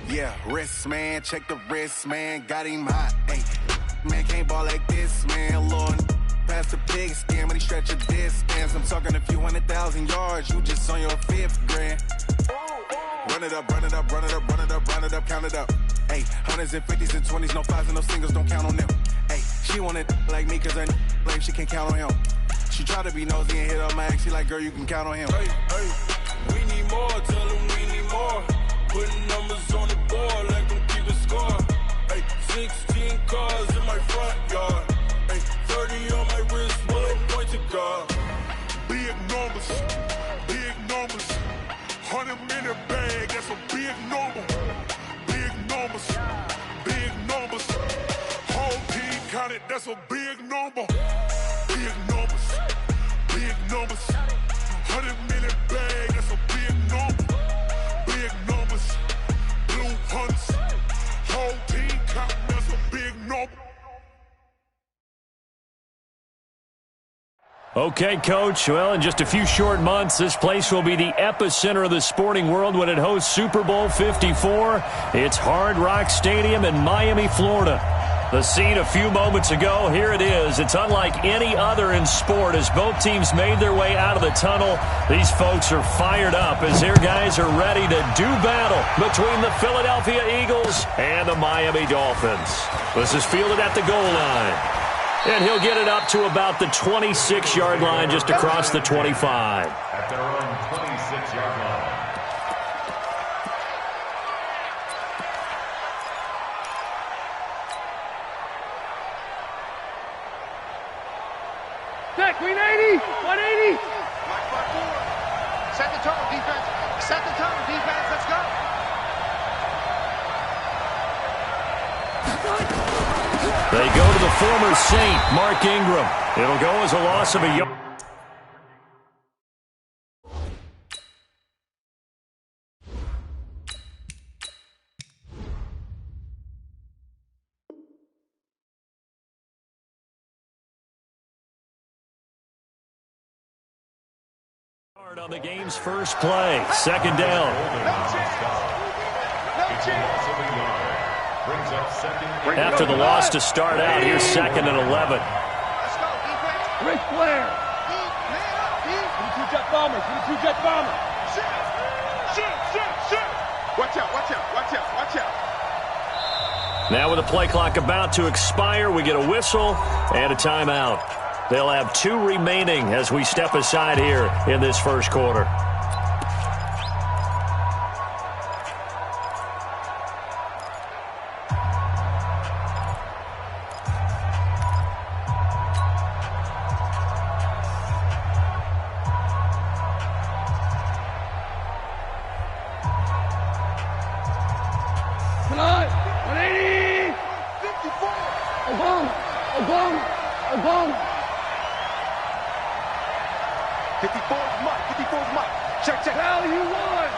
Yeah, wrist, man, check the wrist, man, got him hot, ayy. Man, can't ball like this, man, Lord. Past the pig skin when he stretch a distance. I'm talking a few 100,000 yards, you just on your 5th grand. Run it up, run it up, run it up, run it up, run it up, count it up. Ayy, hundreds and 50s and 20s, no 5s and no singles, don't count on them. Ayy, she want it like me cause her like she can't count on him. She try to be nosy and hit up my ex, she like, girl, you can count on him. Hey, we need more, tell them we need more. Putting numbers on the board like them keeping score. Hey, 16 cars in my front yard. Hey, 30 on my wrist, bullet point to God. Big numbers, 100 minute bag, that's a big number. Big numbers, whole team counted, that's a big number. Big numbers, 100 minute bag, that's a big number. Big numbers, blue hunts, whole team counting, that's a big number. Okay, Coach. Well, in just a few short months, this place will be the epicenter of the sporting world when it hosts Super Bowl 54. It's Hard Rock Stadium in Miami, Florida. The scene a few moments ago, here it is. It's unlike any other in sport as both teams made their way out of the tunnel. These folks are fired up as their guys are ready to do battle between the Philadelphia Eagles and the Miami Dolphins. This is fielded at the goal line. And he'll get it up to about the 26-yard line just across the 25. At their own 26-yard line. Set, Green 80, 180. Set the tone, defense. Set the tone, defense. Let's go. They go to the former Saint, Mark Ingram. It'll go as a loss of a yard. On the game's first play, second down. After the loss to start out, here's 2nd and 11. Let's go, defense. Rick Flair. 22 jet bombers, 22 jet bombers. Shit. Watch out. Now with the play clock about to expire, we get a whistle and a timeout. They'll have 2 remaining as we step aside here in this first quarter. Tonight, 180. 54. Obama. 54's Mike. Check. Hell, you won. I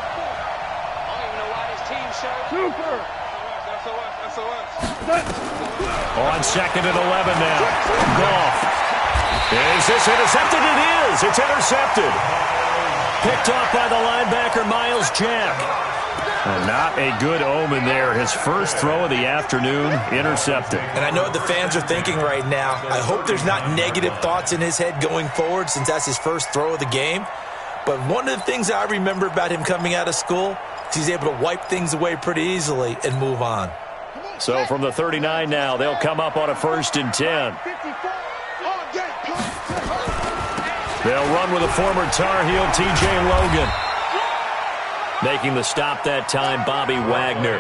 don't even know why this team showed. Super. SOS. On 2nd and 11 now. Goff. Is this intercepted? It is. It's intercepted. Picked off by the linebacker, Miles Jack. And not a good omen there. His first throw of the afternoon, intercepted. And I know what the fans are thinking right now. I hope there's not negative thoughts in his head going forward since that's his first throw of the game. But one of the things I remember about him coming out of school is he's able to wipe things away pretty easily and move on. So from the 39 now, they'll come up on a 1st and 10. They'll run with a former Tar Heel, T.J. Logan. Making the stop that time, Bobby Wagner.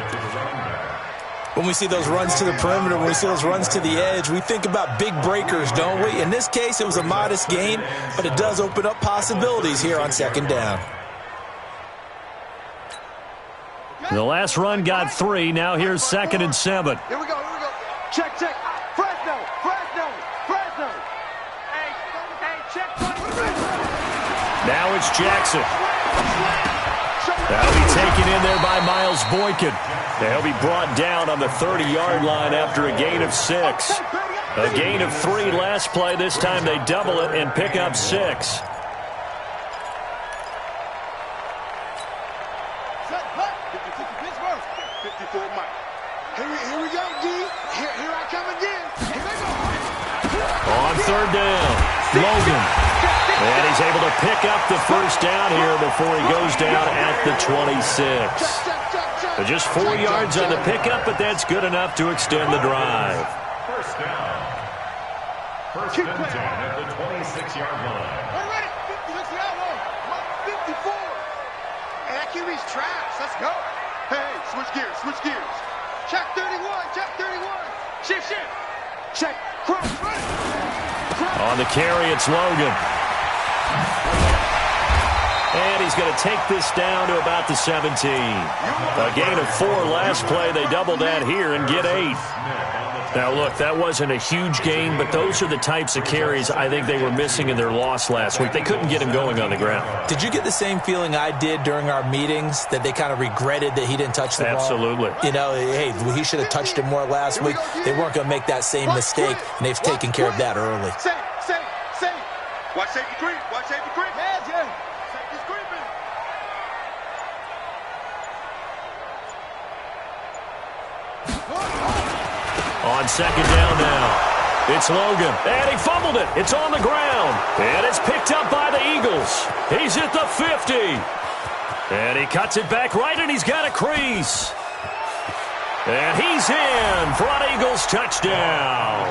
When we see those runs to the perimeter, when we see those runs to the edge, we think about big breakers, don't we? In this case, it was a modest gain, but it does open up possibilities here on 2nd down. The last run got 3. Now here's 2nd and 7. Here we go. Check. Fresno. Hey, check. Now it's Jackson. That'll be taken in there by Miles Boykin. They'll be brought down on the 30-yard line after a gain of 6. A gain of 3 last play. This time they double it and pick up 6. Set, play. 50 Pittsburgh. 54 Mike. Here we go, D. Here I come again. Here they go. On third down, Logan. And he's able to pick up the first down here before he goes down at the 26. Just 4 yards on the pickup, but that's good enough to extend the drive. First down. First and 10 at the 26-yard line. We're ready. 56-yard line. 54. And that QB's trash. Let's go. Hey, switch gears. Check 31. Shift. Check. Cross. On the carry, it's Logan. And he's going to take this down to about the 17. A gain of 4 last play. They double that here and get 8. Now, look, that wasn't a huge gain, but those are the types of carries I think they were missing in their loss last week. They couldn't get him going on the ground. Did you get the same feeling I did during our meetings, that they kind of regretted that he didn't touch the ball? Absolutely. You know, hey, he should have touched it more last week. They weren't going to make that same mistake, and they've taken care of that early. Say. Watch safety creep. Yeah. Safety's creeping. On second down now, it's Logan. And he fumbled it. It's on the ground. And it's picked up by the Eagles. He's at the 50. And he cuts it back right, and he's got a crease. And he's in for an Eagles touchdown.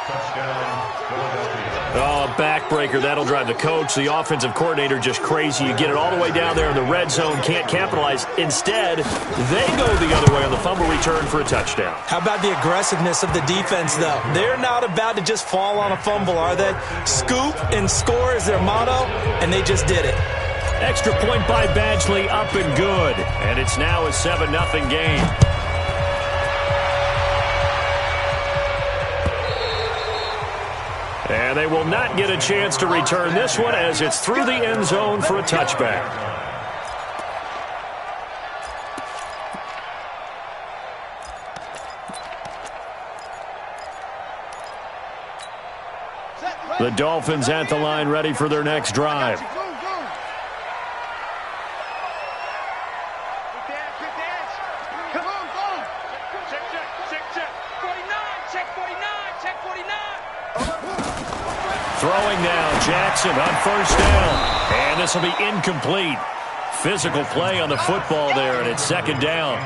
Touchdown, Philadelphia. Oh, backbreaker. That'll drive the coach, the offensive coordinator, just crazy. You get it all the way down there in the red zone, can't capitalize. Instead, they go the other way on the fumble return for a touchdown. How about the aggressiveness of the defense, though? They're not about to just fall on a fumble, are they? Scoop and score is their motto, and they just did it. Extra point by Badgley, up and good. And it's now a 7-0 game. And they will not get a chance to return this one as it's through the end zone for a touchback. The Dolphins at the line, ready for their next drive. Throwing now, Jackson on first down. And this will be incomplete. Physical play on the football there, and it's second down.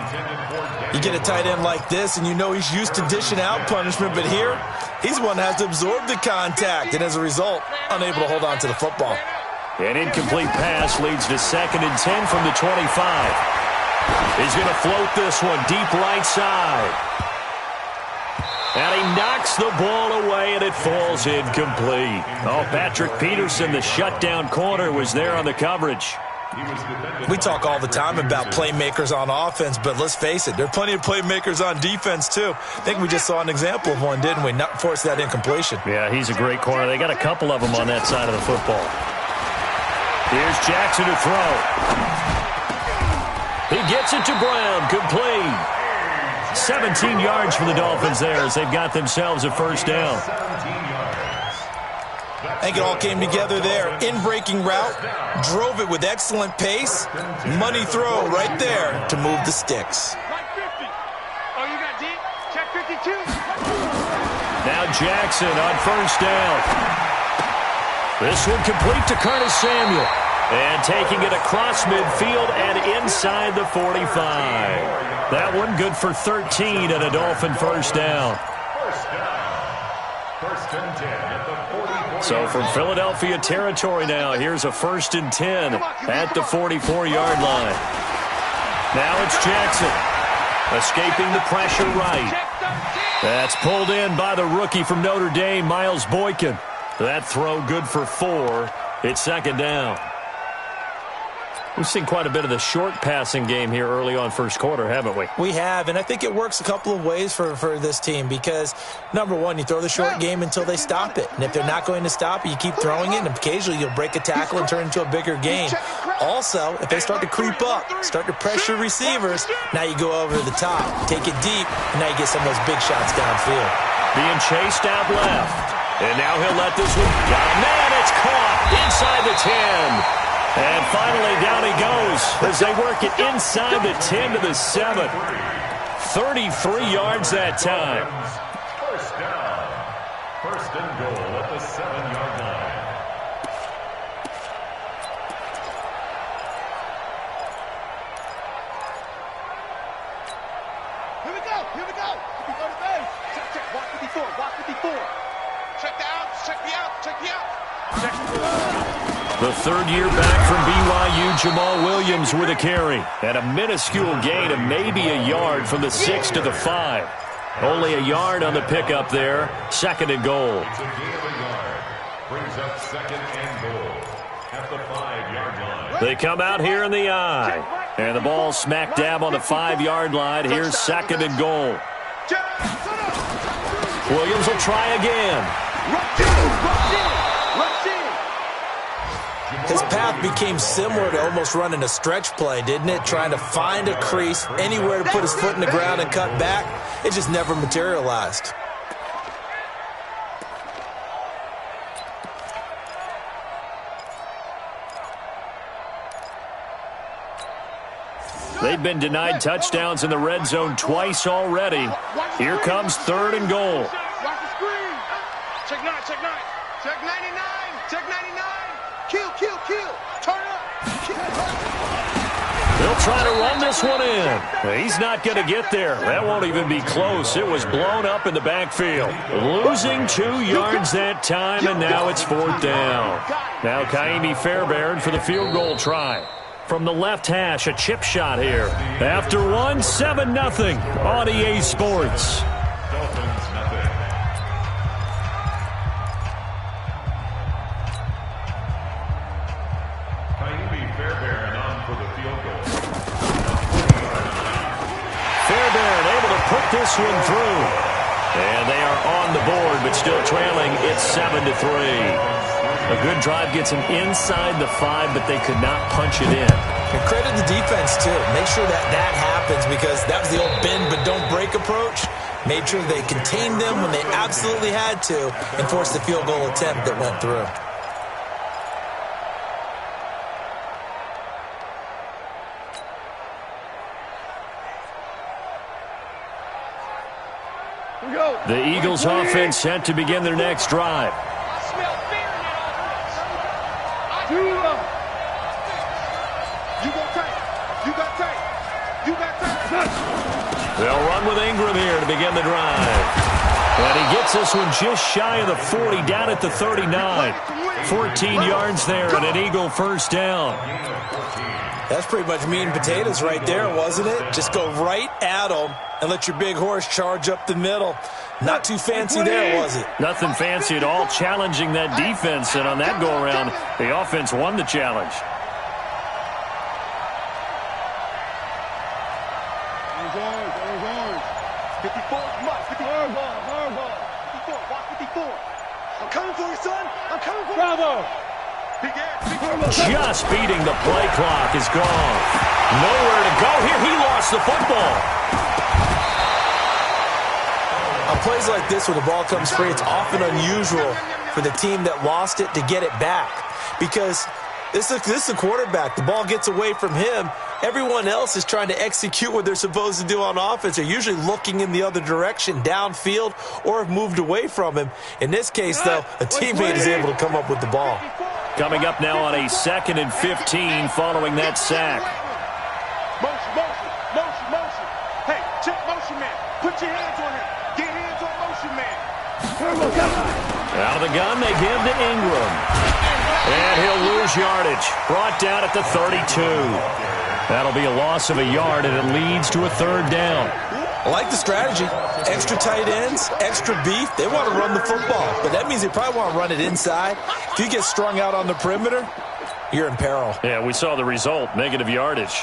You get a tight end like this, and you know he's used to dishing out punishment, but here, he's the one that has to absorb the contact, and as a result, unable to hold on to the football. An incomplete pass leads to 2nd and 10 from the 25. He's going to float this one deep right side. And he knocks the ball away, and it falls incomplete. Oh, Patrick Peterson, the shutdown corner, was there on the coverage. We talk all the time about playmakers on offense, but let's face it, there are plenty of playmakers on defense, too. I think we just saw an example of one, didn't we? Not force that incompletion. Yeah, he's a great corner. They got a couple of them on that side of the football. Here's Jackson to throw. He gets it to Brown, complete. 17 yards for the Dolphins there as they've got themselves a first down. I think it all came together there. In-breaking route, drove it with excellent pace. Money throw right there to move the sticks. Right 50. Oh, you got deep. Check 52. Now Jackson on first down. This one complete to Curtis Samuel. And taking it across midfield and inside the 45. That one good for 13 and a Dolphin first down. First and 10 at the 44. So from Philadelphia territory now, here's a 1st and 10 at the 44-yard line. Now it's Jackson. Escaping the pressure right. That's pulled in by the rookie from Notre Dame, Miles Boykin. That throw good for 4. It's second down. We've seen quite a bit of the short passing game here early on first quarter, haven't we? We have, and I think it works a couple of ways for this team because, number one, you throw the short game until they stop it. And if they're not going to stop it, you keep throwing it, and occasionally you'll break a tackle and turn it into a bigger game. Also, if they start to creep up, start to pressure receivers, now you go over the top, take it deep, and now you get some of those big shots downfield. Being chased out left. And now he'll let this one go. Man, it's caught inside the 10. And finally, down he goes Eagles as they work it inside the 10 to the 7. 33 yards that time. First down. First and goal at the 7-yard line. Here we go. Here we go. We go to base. Check. Walk 54. Walk 54. Check the outs. Check the outs. Check the outs. The third year back from BYU, Jamal Williams with a carry. And a minuscule gain of maybe a yard from the 6 to the 5. Only a yard on the pickup there. Second and goal. It's a gain of a yard. Brings up second and goal at the 5-yard line. They come out here in the I. And the ball smack dab on the 5-yard line. Here's second and goal. Williams will try again. His path became similar to almost running a stretch play, didn't it? Trying to find a crease, anywhere to put his foot in the ground and cut back. It just never materialized. They've been denied touchdowns in the red zone twice already. Here comes third and goal. Watch the screen. Check 9. Check 9. Check 99. Check 99. Kill. Turn up. They'll try to run this one in. He's not going to get there. That won't even be close. It was blown up in the backfield. Losing 2 yards that time, and now it's fourth down. Now Kaimi Fairbairn for the field goal try. From the left hash, a chip shot here. After one, 7-0 on EA Sports. Dolphins nothing. Kaimi Fairbairn on for the field goal. Fairbairn able to put this one through. And they are on the board, but still trailing. It's 7-3. A good drive gets them inside the 5, but they could not punch it in. And credit the defense, too. Make sure that happens, because that was the old bend but don't break approach. Made sure they contained them when they absolutely had to and forced the field goal attempt that went through. The Eagles offense set to begin their next drive. They'll run with Ingram here to begin the drive. And he gets this one just shy of the 40, down at the 39. 14 yards there and an Eagle first down. That's pretty much meat and potatoes right there, wasn't it? Just go right at them and let your big horse charge up the middle. Not too fancy there, was it? Nothing fancy at all, challenging that defense. And on that go-around, the offense won the challenge. Just beating the play clock is gone. Nowhere to go here. He lost the football. On plays like this where the ball comes free, it's often unusual for the team that lost it to get it back. Because this is a quarterback. The ball gets away from him. Everyone else is trying to execute what they're supposed to do on offense. They're usually looking in the other direction, downfield, or have moved away from him. In this case, though, a teammate is able to come up with the ball. Coming up now on a 2nd and 15 following that sack. Motion. Hey, check motion man. Put your hands on him. Get hands on motion man. Out of the gun, they give to Ingram. And he'll lose yardage. Brought down at the 32. That'll be a loss of a yard, and it leads to a third down. I like the strategy. Extra tight ends, extra beef. They want to run the football, but that means they probably want to run it inside. If you get strung out on the perimeter, you're in peril. Yeah, we saw the result, negative yardage.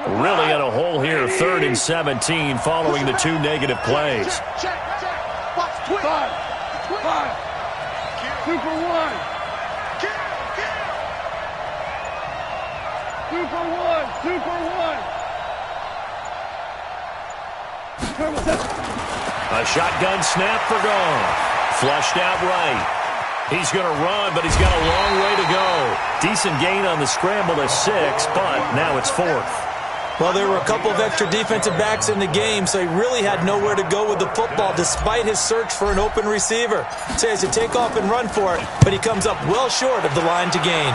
Really in a hole here, 3rd and 17 following the 2 negative plays. Check. Watch twist. 5. 2 for 1. Two for one. A shotgun snap for Goff. Flushed out right. He's going to run, but he's got a long way to go. Decent gain on the scramble to 6, but now it's 4th. Well, there were a couple of extra defensive backs in the game, so he really had nowhere to go with the football despite his search for an open receiver. So he has to take off and run for it, but he comes up well short of the line to gain.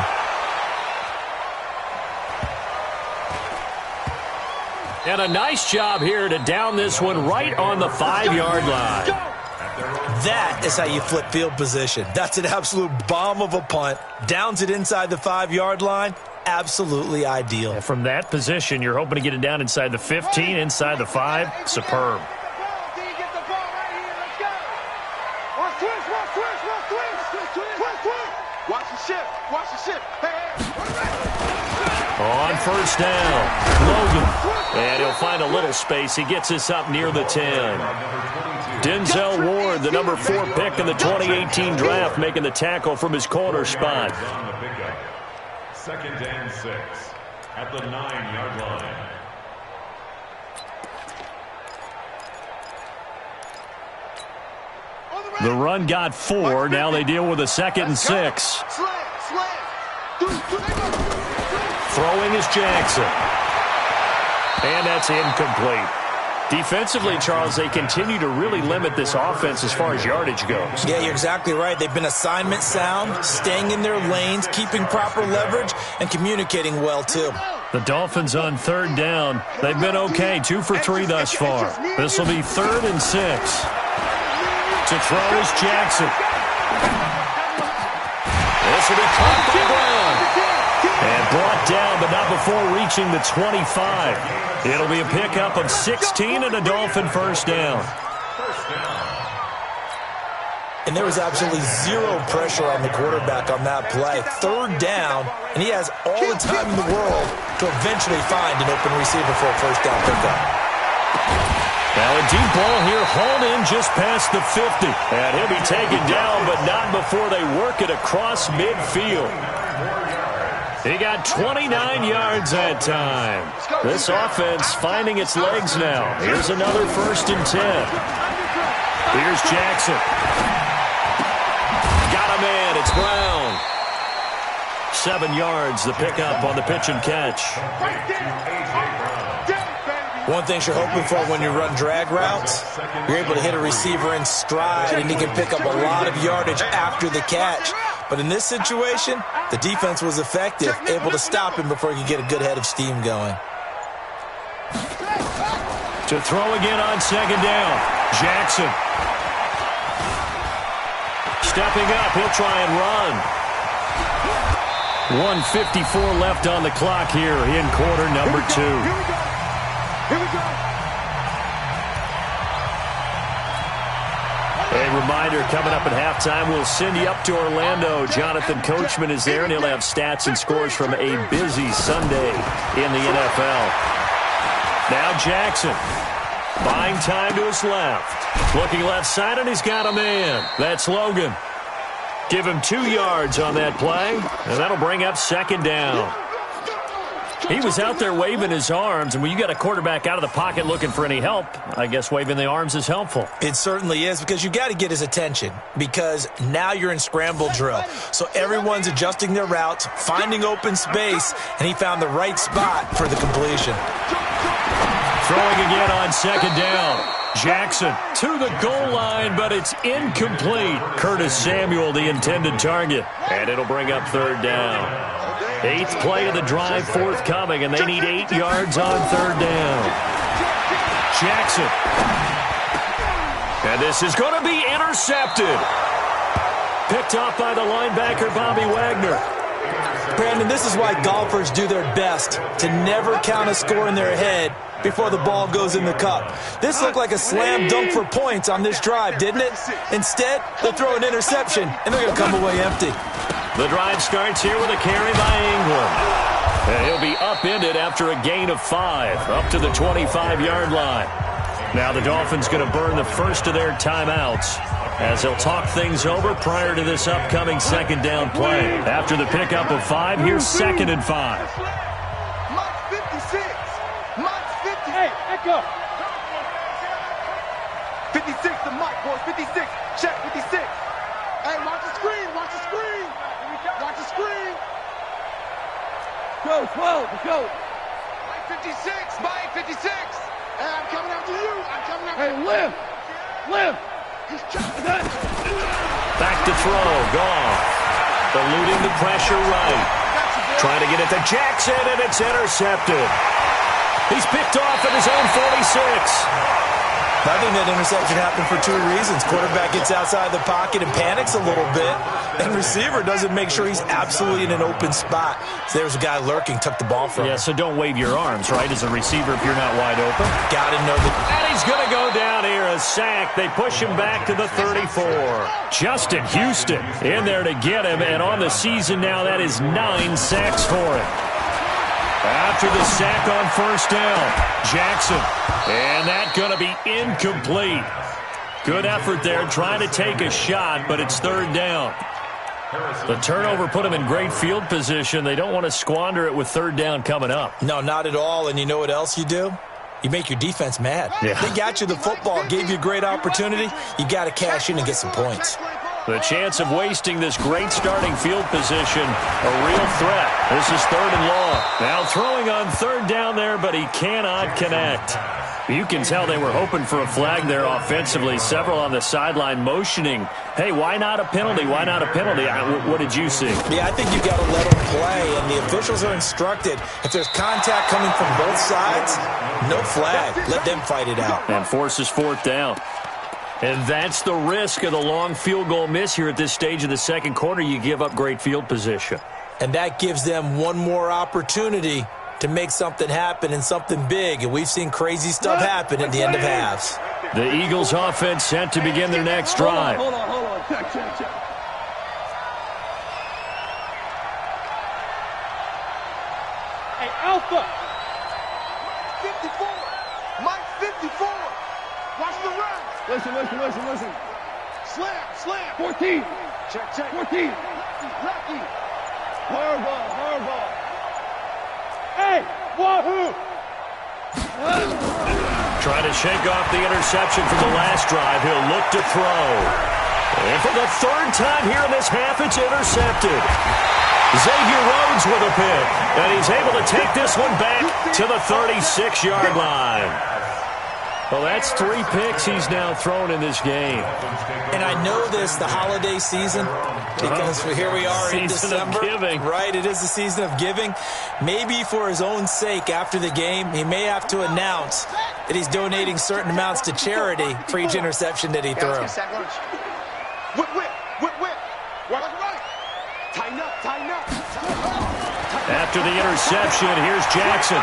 And a nice job here to down this one right on the 5-yard line. That is how you flip field position. That's an absolute bomb of a punt. Downs it inside the 5-yard line. Absolutely ideal. And from that position, you're hoping to get it down inside the 15, inside the 5. Superb. Watch the ship. Watch the ship. On first down, Logan. And he'll find a little space. He gets us up near the 10. Denzel Ward, the number 4 pick in the 2018 draft, making the tackle from his corner spot. 2nd and 6 at the 9-yard line. The run got 4. Now they deal with a 2nd and 6. Throwing is Jackson. And that's incomplete. Defensively, Charles, they continue to really limit this offense as far as yardage goes. Yeah, you're exactly right. They've been assignment sound, staying in their lanes, keeping proper leverage, and communicating well, too. The Dolphins on 3rd down. They've been okay, 2 for 3 thus far. This will be 3rd and 6. To throw is Jackson. This will be caught by Brown. And brought down, but not before reaching the 25. It'll be a pickup of 16 and a Dolphin first down. And there was absolutely zero pressure on the quarterback on that play. 3rd down, and he has all the time in the world to eventually find an open receiver for a first down pickup. Now a deep ball here, hauled in just past the 50. And he'll be taken down, but not before they work it across midfield. He got 29 yards that time. This offense finding its legs now. Here's another 1st and 10. Here's Jackson. Got a man. It's Brown. 7 yards, the pickup on the pitch and catch. One thing you're hoping for when you run drag routes, you're able to hit a receiver in stride, and he can pick up a lot of yardage after the catch. But in this situation, the defense was effective, able to stop him before he could get a good head of steam going. To throw again on 2nd down, Jackson. Stepping up, he'll try and run. 1:54 left on the clock here in quarter number 2. Here we go. A reminder, coming up at halftime, we'll send you up to Orlando. Jonathan Coachman is there, and he'll have stats and scores from a busy Sunday in the NFL. Now Jackson, buying time to his left. Looking left side, and he's got a man. That's Logan. Give him 2 yards on that play, and that'll bring up 2nd down. He was out there waving his arms, and when you got a quarterback out of the pocket looking for any help, I guess waving the arms is helpful. It certainly is, because you got to get his attention, because now you're in scramble drill. So everyone's adjusting their routes, finding open space, and he found the right spot for the completion. Throwing again on 2nd down. Jackson to the goal line, but it's incomplete. Curtis Samuel, the intended target, and it'll bring up 3rd down. 8th play of the drive forthcoming, and they need 8 yards on 3rd down. Jackson. And this is going to be intercepted. Picked off by the linebacker, Bobby Wagner. Brandon, this is why golfers do their best to never count a score in their head before the ball goes in the cup. This looked like a slam dunk for points on this drive, didn't it? Instead, they'll throw an interception, and they're going to come away empty. The drive starts here with a carry by England. And he'll be upended after a gain of 5, up to the 25-yard line. Now the Dolphins going to burn the first of their timeouts as they'll talk things over prior to this upcoming 2nd down play. After the pickup of 5, here's 2nd and 5. Mike 56. Mike 50. Hey, echo. 56 to Mike, boys. 56. Check 56. Hey, watch the screen. Watch the screen. Watch the screen. Go, 12, go. Mike 56, Mike 56. Hey, I'm coming after you. I'm coming after you. Hey, live. Back to throw, gone. Eluding the pressure right. Trying to get it to Jackson, and it's intercepted. He's picked off at his own 46. I think that interception happened for two reasons. Quarterback gets outside the pocket and panics a little bit, and receiver doesn't make sure he's absolutely in an open spot. So there's a guy lurking, took the ball from him. Yeah, so don't wave your arms, right, as a receiver if you're not wide open. Got to know that. And he's going to go down here, a sack. They push him back to the 34. Justin Houston in there to get him, and on the season now, that is 9 sacks for him. After the sack on first down, Jackson. And that's going to be incomplete. Good effort there, trying to take a shot, but it's third down. The turnover put him in great field position. They don't want to squander it with third down coming up. No, not at all. And you know what else you do? You make your defense mad. Yeah. They got you the football, gave you a great opportunity. You got to cash in and get some points. The chance of wasting this great starting field position, a real threat. This is third and long. Now throwing on third down there, but he cannot connect. You can tell they were hoping for a flag there offensively. Several on the sideline motioning, hey, why not a penalty? Why not a penalty? What did you see? Yeah, I think you got to let them play, and the officials are instructed. If there's contact coming from both sides, no flag. Let them fight it out. And forces fourth down. And that's the risk of the long field goal miss here at this stage of the second quarter. You give up great field position. And that gives them one more opportunity to make something happen and something big. And we've seen crazy stuff happen at the end of halves. The Eagles offense set to begin their next drive. Hold on. Check. Hey, Alpha. 54. Mike 54. Watch the run. Listen. Slam. 14. Check. 14. Lefty. Hardball. Hey, wahoo! Trying to shake off the interception from the last drive. He'll look to throw. And for the third time here in this half, it's intercepted. Xavier Rhodes with a pick. And he's able to take this one back to the 36-yard line. Well, that's 3 picks he's now thrown in this game. And I know this, the holiday season, because here we are in December. Season of giving. Right, it is the season of giving. Maybe for his own sake after the game, he may have to announce that he's donating certain amounts to charity for each interception that he threw. Whip. Right. Tighten up. After the interception, here's Jackson.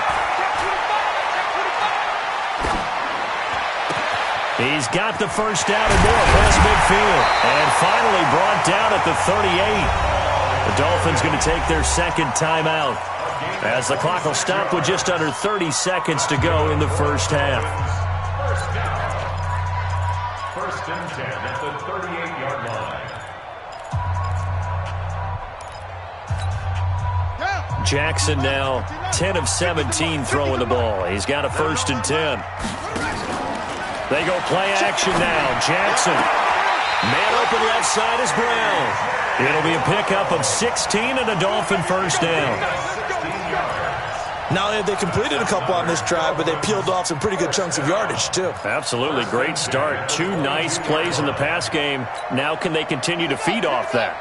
He's got the first down and more past midfield. And finally brought down at the 38. The Dolphins going to take their second timeout as the clock will stop with just under 30 seconds to go in the first half. First and 10 at the 38-yard line. Jackson now 10 of 17 throwing the ball. He's got a first and 10. They go play action now. Jackson. Man open left side is Brown. It'll be a pickup of 16 and a Dolphin first down. Not only have they completed a couple on this drive, but they peeled off some pretty good chunks of yardage, too. Absolutely. Great start. 2 nice plays in the pass game. Now can they continue to feed off that?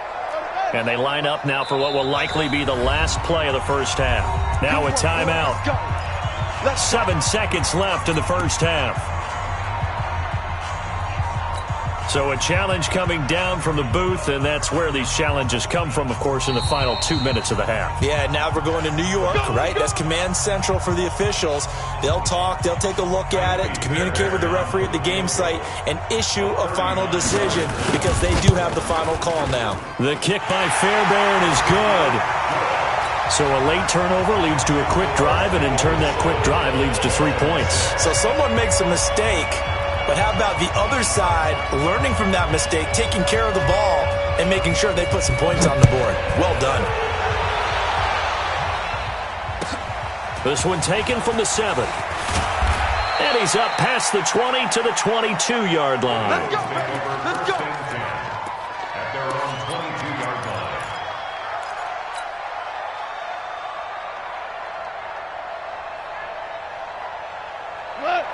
And they line up now for what will likely be the last play of the first half. Now a timeout. 7 seconds left in the first half. So a challenge coming down from the booth, and that's where these challenges come from, of course, in the final 2 minutes of the half. Yeah, now we're going to New York, right? That's command central for the officials. They'll talk, they'll take a look at it, communicate with the referee at the game site, and issue a final decision because they do have the final call now. The kick by Fairbairn is good. So a late turnover leads to a quick drive, and in turn that quick drive leads to 3 points. So someone makes a mistake. But how about the other side, learning from that mistake, taking care of the ball, and making sure they put some points on the board? Well done. This one taken from the 7. And he's up past the 20 to the 22-yard line. Let's go. At their own 22-yard line.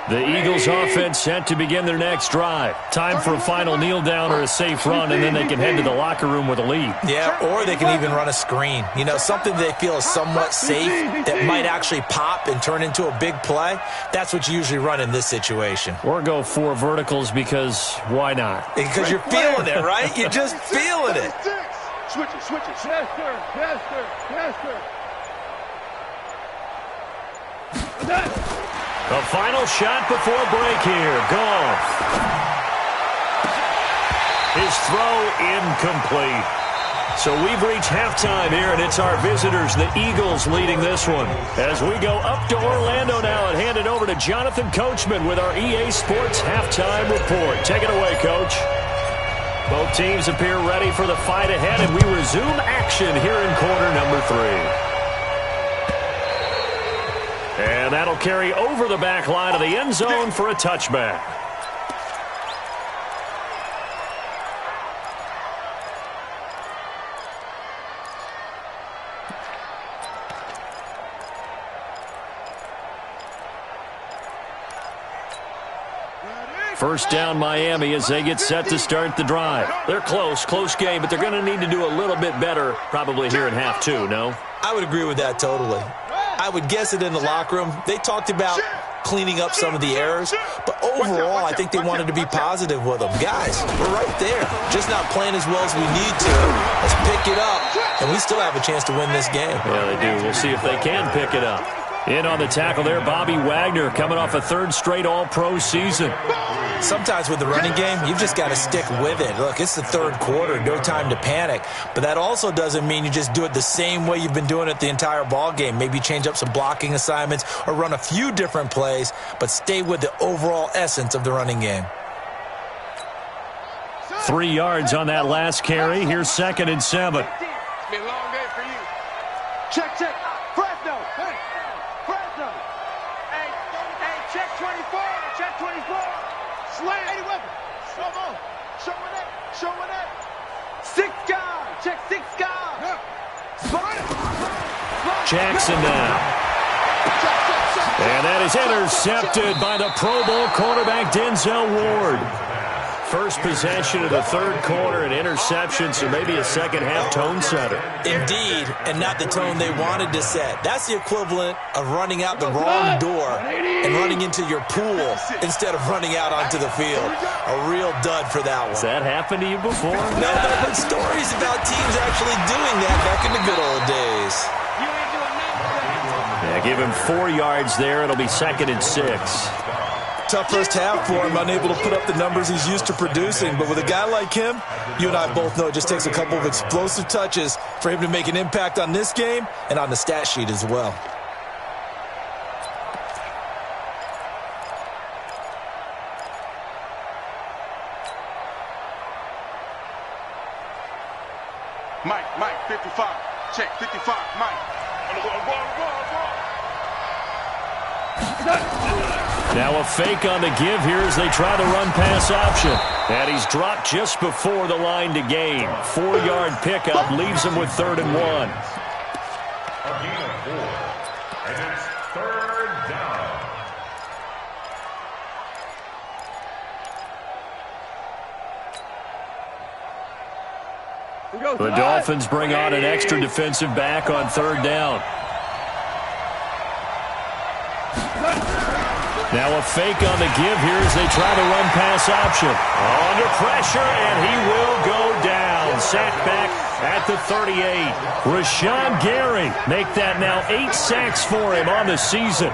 The Eagles offense set to begin their next drive. Time for a final kneel down or a safe run, and then they can head to the locker room with a lead. Yeah, or they can even run a screen. You know, something they feel is somewhat safe that might actually pop and turn into a big play. That's what you usually run in this situation. Or go 4 verticals because why not? Because you're feeling it, right? You're just feeling it. Switch it, switch it. Yes, sir. Yes, sir. Yes, sir. The final shot before break here. Goff. His throw incomplete. So we've reached halftime here, and it's our visitors, the Eagles, leading this one. As we go up to Orlando now and hand it over to Jonathan Coachman with our EA Sports Halftime Report. Take it away, Coach. Both teams appear ready for the fight ahead, and we resume action here in quarter number 3. And that'll carry over the back line of the end zone for a touchback. First down, Miami, as they get set to start the drive. They're close game, but they're going to need to do a little bit better probably here in half 2, no? I would agree with that totally. I would guess it in the locker room. They talked about cleaning up some of the errors, but overall, I think they wanted to be positive with them. Guys, we're right there. Just not playing as well as we need to. Let's pick it up, and we still have a chance to win this game. Yeah, they do. We'll see if they can pick it up. In on the tackle there, Bobby Wagner, coming off a 3rd straight All-Pro season. Sometimes with the running game, you've just got to stick with it. Look, it's the 3rd quarter, no time to panic. But that also doesn't mean you just do it the same way you've been doing it the entire ball game. Maybe change up some blocking assignments or run a few different plays, but stay with the overall essence of the running game. 3 yards on that last carry. Here's 2nd and 7. It's been a long day for you. Check, check. Fresno. Hey, Fresno. Hey, check 24. Check 24. Slam. 80 weapon. Come on. Showing that. Showing that. 6 guard. Check 6 guard. Jackson now. And that is intercepted by the Pro Bowl cornerback Denzel Ward. First possession of the 3rd quarter, an interception, so maybe a second-half tone setter. Indeed, and not the tone they wanted to set. That's the equivalent of running out the wrong door and running into your pool instead of running out onto the field. A real dud for that one. Has that happened to you before? No, but I've heard stories about teams actually doing that back in the good old days. Yeah, give him 4 yards there. It'll be 2nd and 6. Tough first half for him, unable to put up the numbers he's used to producing. But with a guy like him, you and I both know it just takes a couple of explosive touches for him to make an impact on this game and on the stat sheet as well. Mike, 55. Check, 55, Mike. Now a fake on the give here as they try the run-pass option. And he's dropped just before the line to gain. 4-yard pickup leaves him with 3rd and 1. A gain of 4, and it's 3rd down. The Dolphins bring on an extra defensive back on 3rd down. Now a fake on the give here as they try the run-pass option. Under pressure, and he will go down. Sacked back at the 38. Rashawn Gary make that now 8 sacks for him on the season.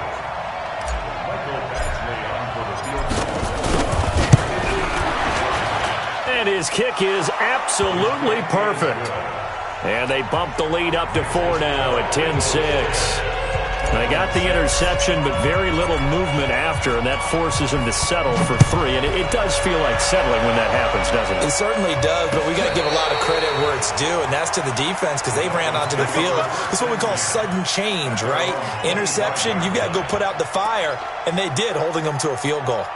And his kick is absolutely perfect. And they bump the lead up to 4 now at 10-6. They got the interception, but very little movement after, and that forces him to settle for 3. And it does feel like settling when that happens, doesn't it? It certainly does, but we got to give a lot of credit where it's due, and that's to the defense because they ran onto the field. This is what we call sudden change, right? Interception, you got to go put out the fire, and they did, holding them to a field goal.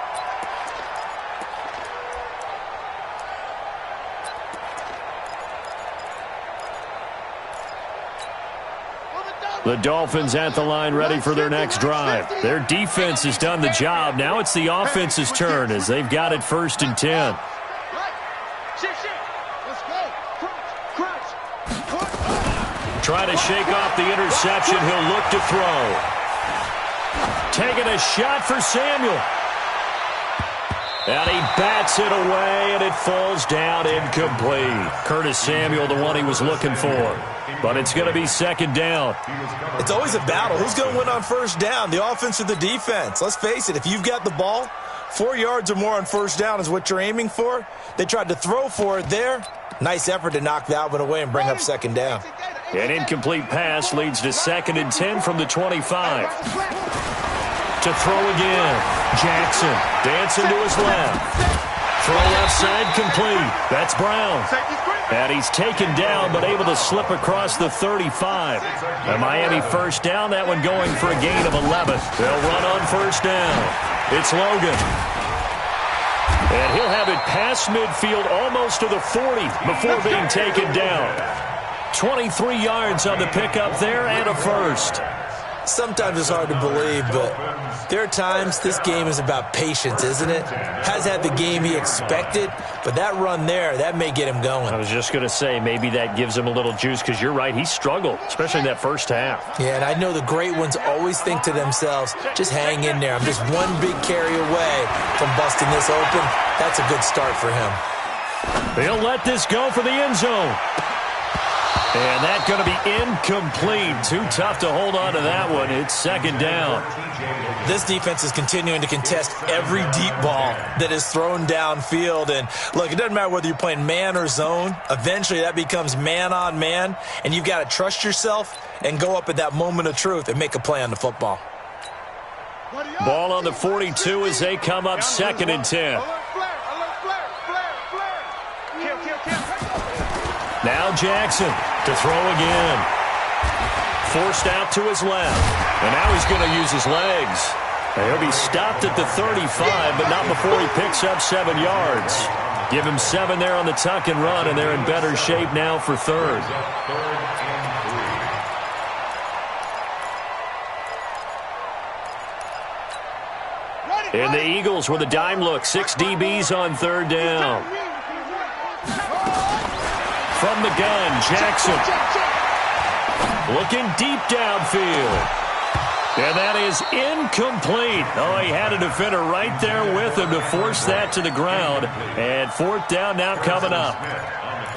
The Dolphins at the line ready for their next drive. Their defense has done the job. Now it's the offense's turn as they've got it 1st and 10. Trying to shake off the interception. He'll look to throw. Taking a shot for Samuel. And he bats it away, and it falls down incomplete. Curtis Samuel, the one he was looking for. But it's going to be 2nd down. It's always a battle. Who's going to win on 1st down, the offense or the defense? Let's face it, if you've got the ball, 4 yards or more on 1st down is what you're aiming for. They tried to throw for it there. Nice effort to knock that one away and bring up 2nd down. An incomplete pass leads to 2nd and 10 from the 25. To throw again. Jackson dancing to his left. Throw left side complete. That's Brown. And he's taken down but able to slip across the 35. A Miami 1st down. That one going for a gain of 11. They'll run on 1st down. It's Logan. And he'll have it past midfield almost to the 40 before being taken down. 23 yards on the pickup there and a 1st. Sometimes it's hard to believe, but there are times this game is about patience, isn't it? Has had the game he expected, but that run there, that may get him going. I was just going to say, maybe that gives him a little juice, because you're right, he struggled, especially in that 1st half. Yeah, and I know the great ones always think to themselves, just hang in there. I'm just one big carry away from busting this open. That's a good start for him. They'll let this go for the end zone. And that's going to be incomplete. Too tough to hold on to that one. It's 2nd down. This defense is continuing to contest every deep ball that is thrown downfield. And, look, it doesn't matter whether you're playing man or zone. Eventually, that becomes man-on-man. And you've got to trust yourself and go up at that moment of truth and make a play on the football. Ball on the 42 as they come up 2nd and 10. Now Jackson to throw again. Forced out to his left. And now he's going to use his legs. And he'll be stopped at the 35, but not before he picks up 7 yards. Give him 7 there on the tuck and run, and they're in better shape now for 3rd. And the Eagles with a dime look. 6 DBs on 3rd down. From the gun, Jackson. Looking deep downfield. And that is incomplete. Oh, he had a defender right there with him to force that to the ground. And 4th down now coming up.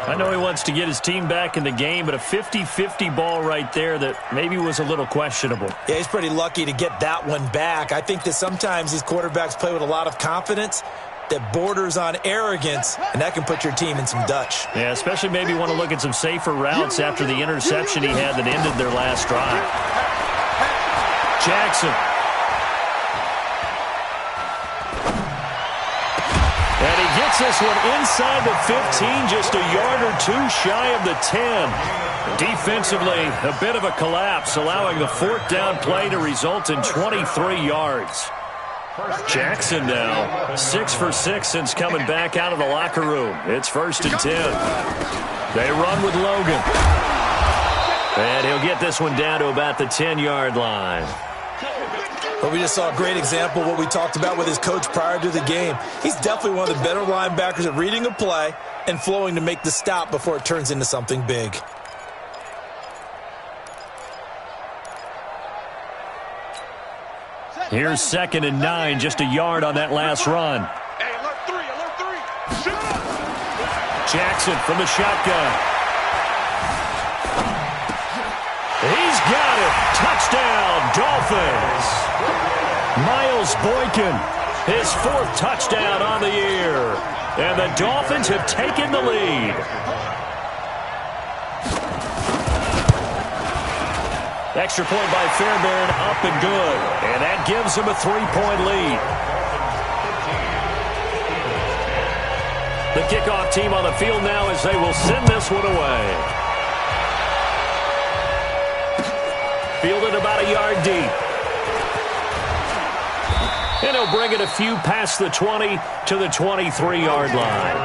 I know he wants to get his team back in the game, but a 50-50 ball right there that maybe was a little questionable. Yeah, he's pretty lucky to get that one back. I think that sometimes these quarterbacks play with a lot of confidence that borders on arrogance, and that can put your team in some Dutch. Yeah, especially maybe want to look at some safer routes after the interception he had that ended their last drive. Jackson. And he gets this one inside the 15, just a yard or 2 shy of the 10. Defensively, a bit of a collapse, allowing the 4th down play to result in 23 yards. Jackson now 6 for 6 since coming back out of the locker room. It's 1st and 10. They run with Logan. And he'll get this one down to about the 10-yard line. But we just saw a great example of what we talked about with his coach prior to the game. He's definitely one of the better linebackers at reading a play and flowing to make the stop before it turns into something big. Here's 2nd and 9, just a yard on that last run. Jackson from the shotgun. He's got it. Touchdown, Dolphins. Miles Boykin, his 4th touchdown on the year. And the Dolphins have taken the lead. Extra point by Fairbairn, up and good. And that gives him a 3-point lead. The kickoff team on the field now as they will send this one away. Fielded about a yard deep. And he'll bring it a few past the 20 to the 23-yard line.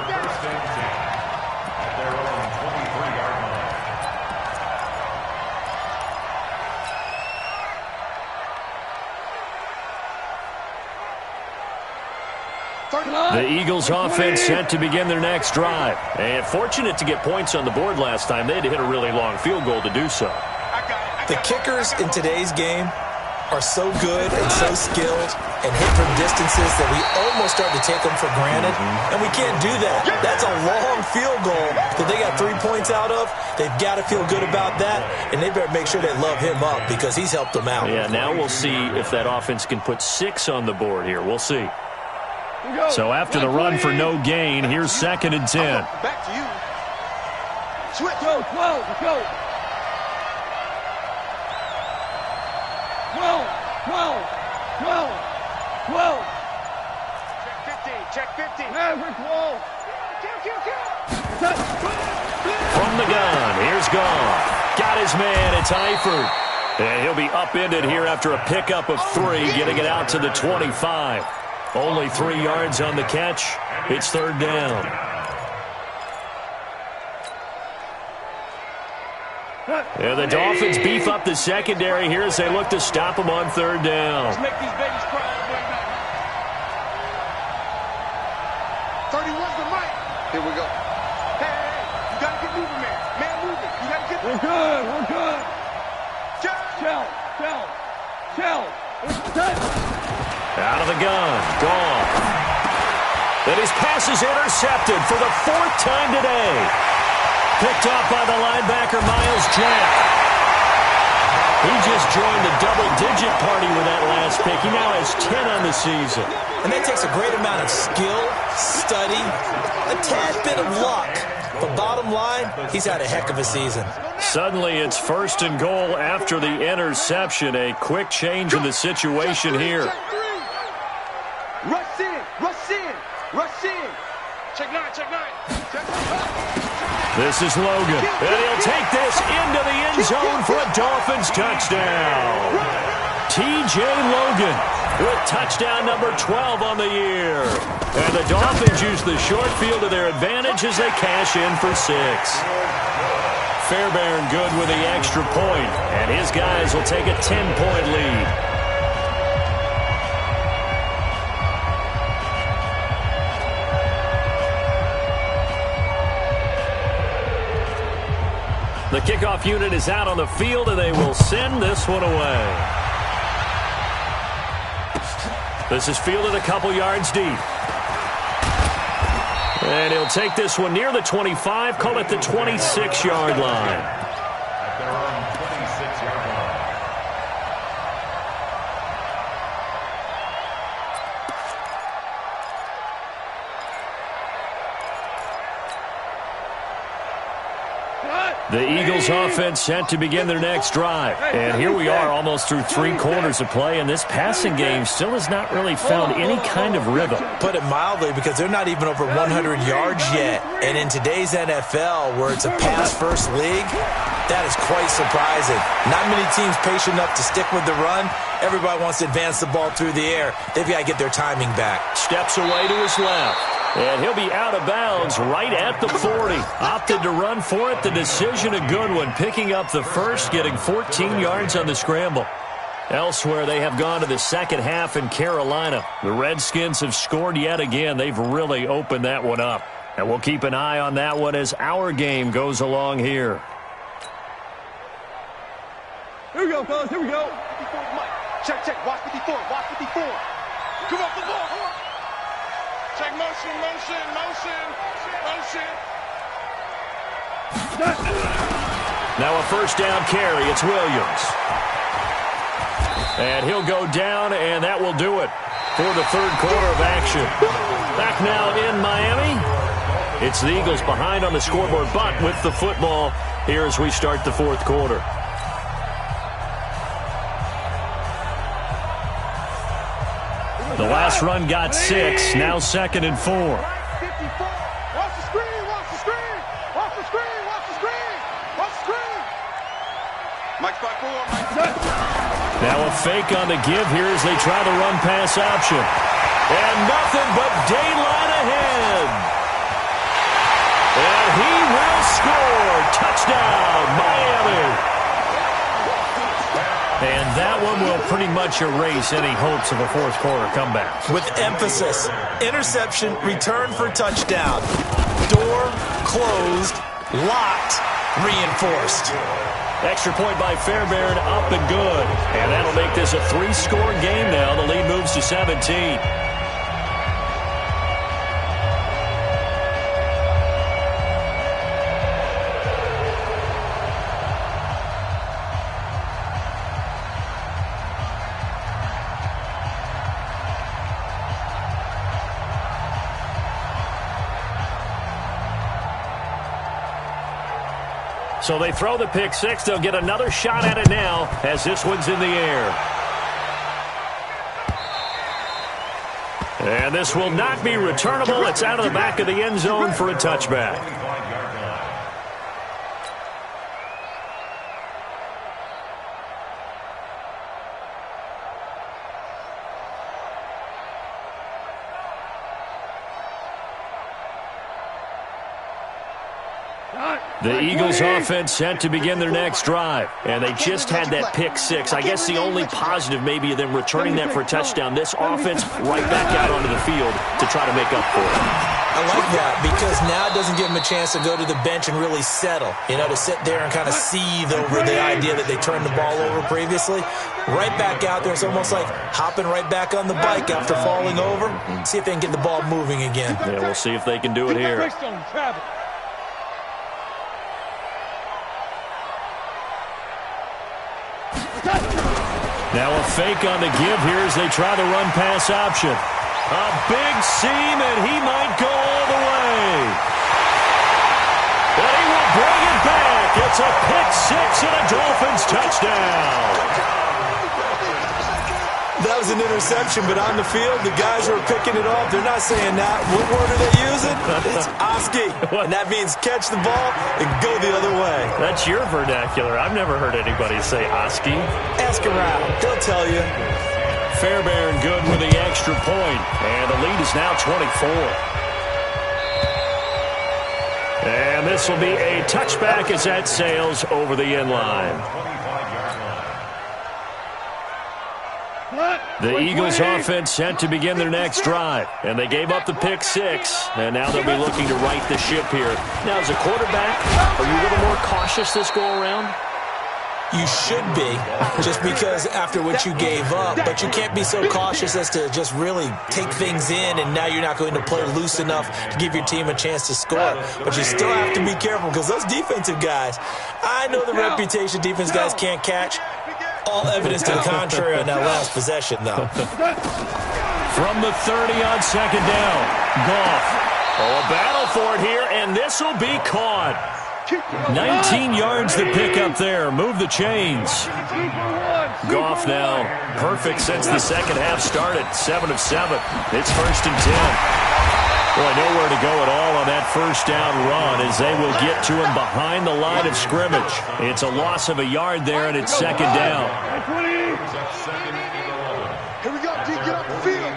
The Eagles offense set to begin their next drive. And fortunate to get points on the board last time. They had to hit a really long field goal to do so. The kickers in today's game are so good and so skilled and hit from distances that we almost start to take them for granted. And we can't do that. That's a long field goal that they got 3 points out of. They've got to feel good about that, and they better make sure they love him up because he's helped them out. Yeah, now we'll see if that offense can put 6 on the board here. We'll see. So after the run for no gain, here's 2nd and 10. Back to you. Switch. Go, 12, let's go. 12, 12, 12, 12. Check 50. Yeah, we're 12. From the gun, here's Goff. Got his man, it's Eifert. And he'll be upended here after a pickup of 3, getting it out to the 25. Only 3 yards on the catch. It's 3rd down. And the Dolphins beef up the secondary here as they look to stop him on 3rd down. Let's make these babies cry on the way back. 31's the mic. Here we go. Hey, you got to get moving, man. Man moving. You got to get moving. We're good. Shell. Out of the gun, Goff. And his pass is intercepted for the 4th time today. Picked off by the linebacker, Miles Jack. He just joined the double-digit party with that last pick. He now has 10 on the season. And that takes a great amount of skill, study, a tad bit of luck. But bottom line, he's had a heck of a season. Suddenly, it's 1st and goal after the interception. A quick change in the situation here. Rush in. Check 9. This is Logan, and he'll take this into the end zone for a Dolphins touchdown. T.J. Logan with touchdown number 12 on the year. And the Dolphins use the short field to their advantage as they cash in for 6. Fairbairn good with the extra point, and his guys will take a 10-point lead. The kickoff unit is out on the field, and they will send this one away. This is fielded a couple yards deep. And he'll take this one near the 25, call it the 26-yard line. At their own 26-yard line. The Eagles offense set to begin their next drive. And here we are almost through 3 quarters of play, and this passing game still has not really found any kind of rhythm. Put it mildly, because they're not even over 100 yards yet. And in today's NFL, where it's a pass-first league, that is quite surprising. Not many teams patient enough to stick with the run. Everybody wants to advance the ball through the air. They've got to get their timing back. Steps away to his left. And he'll be out of bounds right at the 40. Opted to run for it. The decision a good one. Picking up the first, getting 14 yards on the scramble. Elsewhere, they have gone to the second half in Carolina. The Redskins have scored yet again. They've really opened that one up. And we'll keep an eye on that one as our game goes along here. Here we go, fellas. Here we go. Check. Watch 54. Come off the ball. Check motion. Now a first down carry. It's Williams. And he'll go down, and that will do it for the 3rd quarter of action. Back now in Miami. It's the Eagles behind on the scoreboard, but with the football here as we start the 4th quarter. The last run got 6, now 2nd and 4. 54. Watch the screen. Mike's by 4. Now a fake on the give here as they try the run-pass option. And nothing but daylight ahead. And he will score. Touchdown, Miami. And that one will pretty much erase any hopes of a fourth quarter comeback. With emphasis, interception, return for touchdown. Door closed, locked, reinforced. Extra point by Fairbairn, up and good. And that'll make this a 3-score game now. The lead moves to 17. So they throw the pick six. They'll get another shot at it now as this one's in the air. And this will not be returnable. It's out of the back of the end zone for a touchback. The Eagles offense set to begin their next drive. And they just had that pick six. I guess the only positive maybe of them returning that for a touchdown. This offense right back out onto the field to try to make up for it. I like that because now it doesn't give them a chance to go to the bench and really settle. You know, to sit there and kind of seethe over the idea that they turned the ball over previously. Right back out there. It's almost like hopping right back on the bike after falling over. See if they can get the ball moving again. Yeah, we'll see if they can do it here. Now a fake on the give here as they try the run-pass option. A big seam, and he might go all the way. And he will bring it back. It's a pick six and a Dolphins touchdown. That was an interception, but on the field, the guys who are picking it off, they're not saying that. What word are they using? It's Oski, and that means catch the ball and go the other way. That's your vernacular. I've never heard anybody say Oski. Ask around. They'll tell you. Fairbairn good with the extra point, and the lead is now 24. And this will be a touchback as that sails over the end line. The Eagles offense set to begin their next drive. And they gave up the pick six. And now they'll be looking to right the ship here. Now, as a quarterback, are you a little more cautious this go-around? You should be, just because after what you gave up. But you can't be so cautious as to just really take things in, and now you're not going to play loose enough to give your team a chance to score. But you still have to be careful because those defensive guys, I know the reputation defense guys can't catch. All evidence to the contrary on that last possession, though. From the 30 on second down, Goff. Oh, a battle for it here, and this will be caught. 19 yards to pick up there. Move the chains. Goff now perfect since the second half started. 7 of 7. It's 1st and 10. Boy, nowhere to go at all on that first down run as they will get to him behind the line of scrimmage. It's a loss of a yard there, and it's second down. Here we go, D. Get off the field.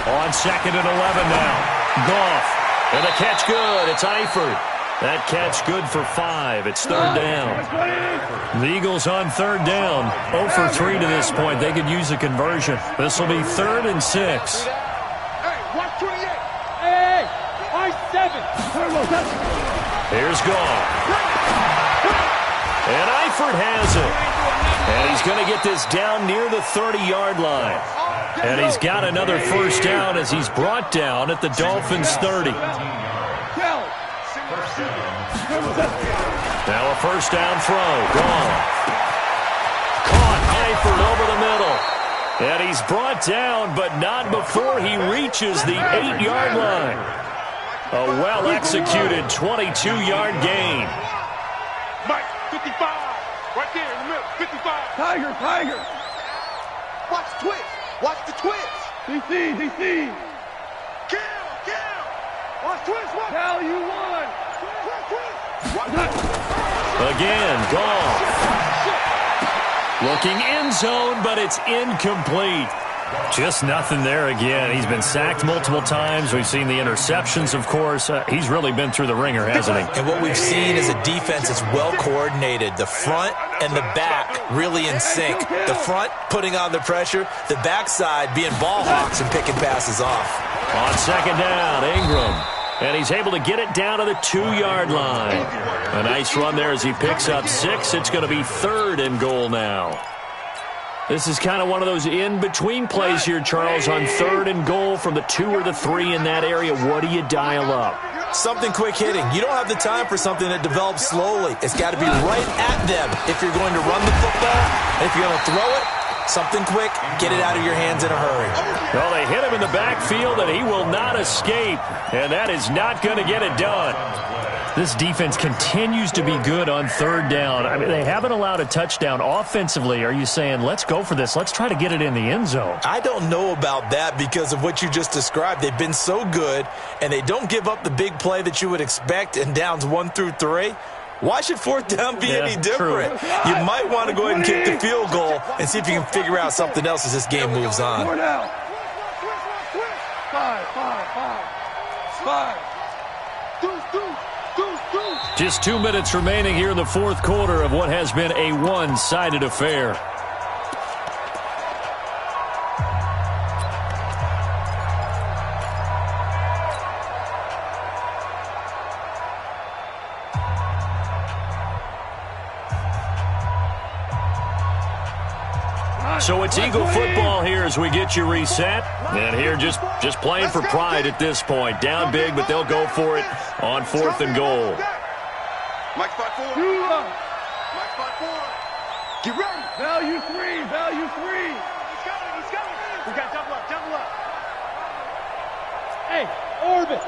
On second and 11 now. Goff. And the catch good. It's Eifert. That catch good for 5. It's third down. The Eagles on third down. 0 for 3 to this point. They could use a conversion. This will be 3rd and 6. Here's Goff. And Eifert has it. And he's going to get this down near the 30-yard line. And he's got another first down as he's brought down at the Dolphins' 30. Now a first down throw. Goff. Caught Eifert over the middle. And he's brought down, but not before he reaches the 8-yard line. A well-executed 22-yard gain. Mike, 55. Right there in the middle, 55. Tiger. Watch the twist. Watch the twist. DC. Kill. Watch twist. Watch. Cal, you won. Twist. Again, Goff. Looking end zone, but it's incomplete. Just nothing there again. He's been sacked multiple times. We've seen the interceptions, of course. He's really been through the ringer, hasn't he? And what we've seen is a defense that's well coordinated. The front and the back really in sync. The front putting on the pressure, the backside being ball hawks and picking passes off. On second down, Ingram. And he's able to get it down to the 2-yard line. A nice run there as he picks up 6. It's going to be 3rd and goal now. This is kind of one of those in-between plays here, Charles, on 3rd and goal from the 2 or the 3 in that area. What do you dial up? Something quick hitting. You don't have the time for something that develops slowly. It's got to be right at them if you're going to run the football. And if you're going to throw it, something quick, get it out of your hands in a hurry. Well, they hit him in the backfield, and he will not escape. And that is not going to get it done. This defense continues to be good on 3rd down. I mean, they haven't allowed a touchdown. Offensively, are you saying, let's go for this? Let's try to get it in the end zone. I don't know about that because of what you just described. They've been so good, and they don't give up the big play that you would expect in downs 1 through 3. Why should 4th down be any different? True. You might want to go ahead and kick the field goal and see if you can figure out something else as this game moves on. 4 down. 5. Just 2 minutes remaining here in the 4th quarter of what has been a one-sided affair. So it's Eagle football here as we get you reset. And here just playing for pride at this point. Down big, but they'll go for it on 4th and goal. Mike spot 4. Mike spot 4. Get ready. Value 3. Value 3. He's coming. We got double up. Hey, orbit.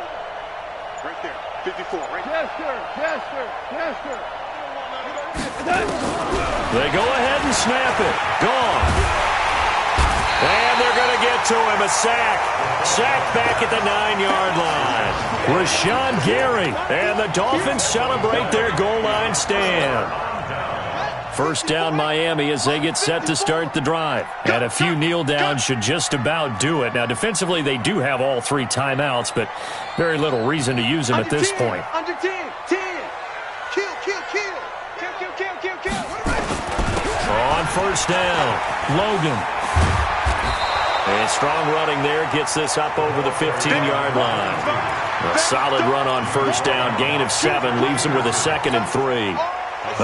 Right there. 54. Right there. Yes, sir. They go ahead and snap it. Gone. And they're going to get to him. A sack. Sack back at the 9-yard line. Rashawn Gary. And the Dolphins celebrate their goal line stand. 1st down Miami as they get set to start the drive. And a few kneel downs should just about do it. Now, defensively, they do have all 3 timeouts, but very little reason to use them at this point. Under 10. Kill. On 1st down, Logan. And strong running there gets this up over the 15-yard line. A solid run on 1st down. Gain of 7 leaves him with a 2nd and 3.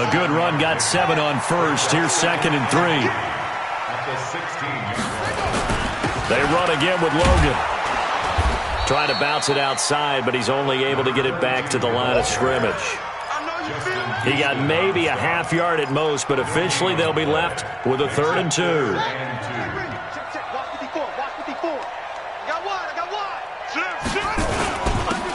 A good run got 7 on 1st. Here's 2nd and 3. They run again with Logan. Trying to bounce it outside, but he's only able to get it back to the line of scrimmage. He got maybe a half yard at most, but officially they'll be left with a 3rd and 2.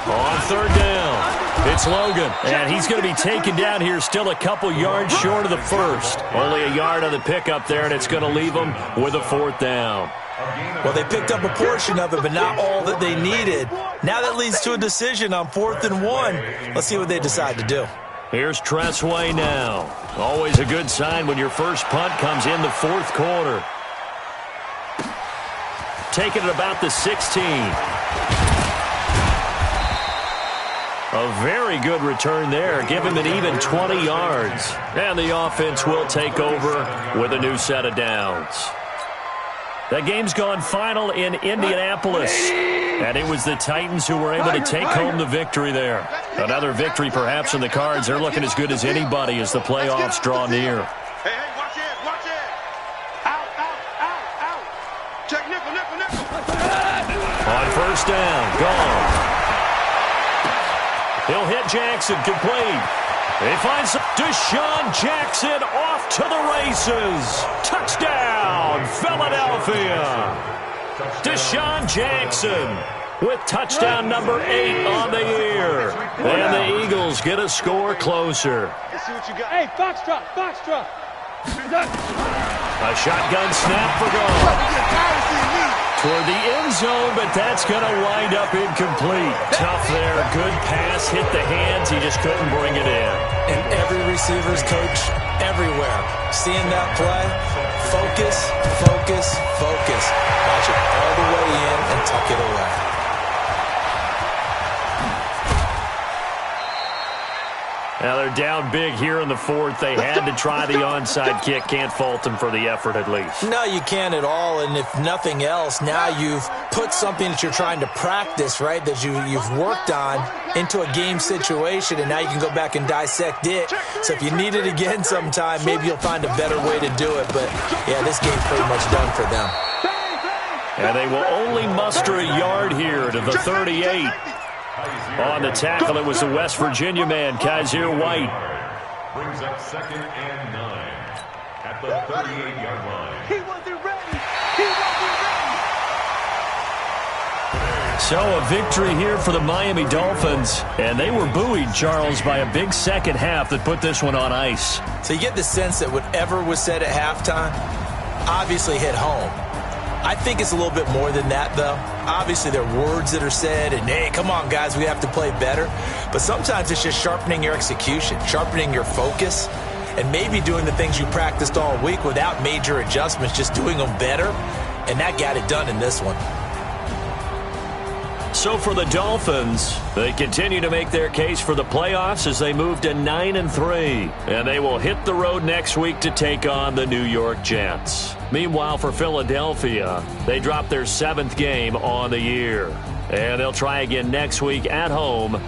On 3rd down, it's Logan, and he's going to be taken down here still a couple yards short of the 1st. Only a yard on the pickup there, and it's going to leave him with a 4th down. Well, they picked up a portion of it, but not all that they needed. Now that leads to a decision on 4th and 1. Let's see what they decide to do. Here's Tressway now. Always a good sign when your first punt comes in the 4th quarter. Taking it about the 16. A very good return there. Give him an even 20 yards. And the offense will take over with a new set of downs. That game's gone final in Indianapolis. And it was the Titans who were able to take home the victory there. Another victory perhaps in the cards. They're looking as good as anybody as the playoffs draw near. Hey, watch it. Out. Check nickel. On 1st down, gone. He'll hit Jackson, complete. He finds Deshaun Jackson off to the races. Touchdown, Philadelphia. Deshaun Jackson with touchdown number 8 on the year. And the Eagles get a score closer. Let's see what you got. Hey, Foxtrot. A shotgun snap for goal. toward the end zone, but that's going to wind up incomplete. Tough there. Good pass. Hit the hands. He just couldn't bring it in. And every receiver's coach everywhere. Seeing that play, focus, focus, focus. Watch it all the way in and tuck it away. Now they're down big here in the fourth. They had to try the onside kick. Can't fault them for the effort at least. No, you can't at all. And if nothing else, now you've put something that you're trying to practice, right, that you've worked on into a game situation, and now you can go back and dissect it. So if you need it again sometime, maybe you'll find a better way to do it. But, yeah, this game's pretty much done for them. And they will only muster a yard here to the 38. On the tackle, it was the West Virginia man, Kaiser White. Brings up 2nd and 9 at the 38-yard line. He wasn't ready. He wasn't ready. So a victory here for the Miami Dolphins. And they were buoyed, Charles, by a big second half that put this one on ice. So you get the sense that whatever was said at halftime obviously hit home. I think it's a little bit more than that, though. Obviously, there are words that are said, and, hey, come on, guys, we have to play better. But sometimes it's just sharpening your execution, sharpening your focus, and maybe doing the things you practiced all week without major adjustments, just doing them better. And that got it done in this one. So for the Dolphins, they continue to make their case for the playoffs as they move to 9-3. And they will hit the road next week to take on the New York Jets. Meanwhile, for Philadelphia, they dropped their 7th game on the year. And they'll try again next week at home